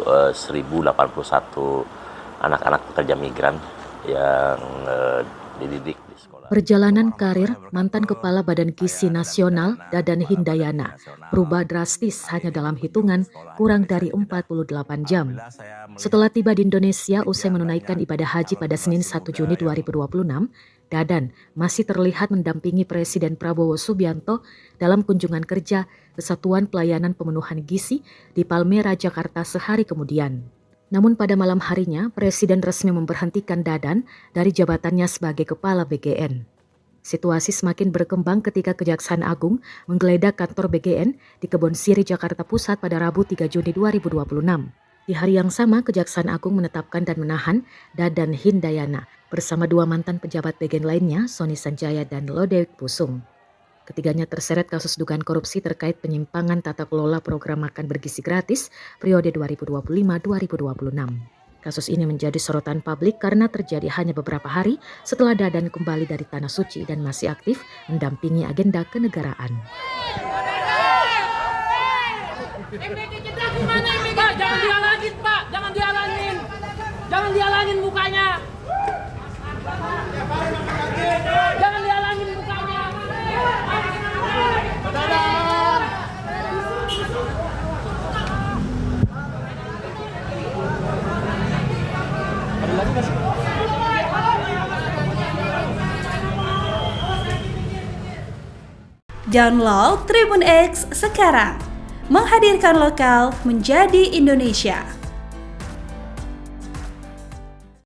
1.081 anak-anak pekerja migran yang dididik di sekolah. Perjalanan karir mantan Kepala Badan Gizi Nasional Dadan Hindayana berubah drastis hanya dalam hitungan kurang dari 48 jam. Setelah tiba di Indonesia usai menunaikan ibadah haji pada Senin 1 Juni 2026, Dadan masih terlihat mendampingi Presiden Prabowo Subianto dalam kunjungan kerja ke Satuan Pelayanan Pemenuhan Gizi di Palmera, Jakarta sehari kemudian. Namun pada malam harinya, Presiden resmi memberhentikan Dadan dari jabatannya sebagai Kepala BGN. Situasi semakin berkembang ketika Kejaksaan Agung menggeledah kantor BGN di Kebon Siri, Jakarta Pusat pada Rabu 3 Juni 2026. Di hari yang sama, Kejaksaan Agung menetapkan dan menahan Dadan Hindayana bersama dua mantan pejabat BGN lainnya, Sony Sanjaya dan Lodewijk Pusung. Ketiganya terseret kasus dugaan korupsi terkait penyimpangan tata kelola program makan bergizi gratis periode 2025-2026. Kasus ini menjadi sorotan publik karena terjadi hanya beberapa hari setelah Dadan kembali dari Tanah Suci dan masih aktif mendampingi agenda kenegaraan. Pak, jangan dihalangin, Pak. Jangan dihalangin mukanya. Jangan dihalangin mukanya. Download Tribun X sekarang, menghadirkan lokal menjadi Indonesia.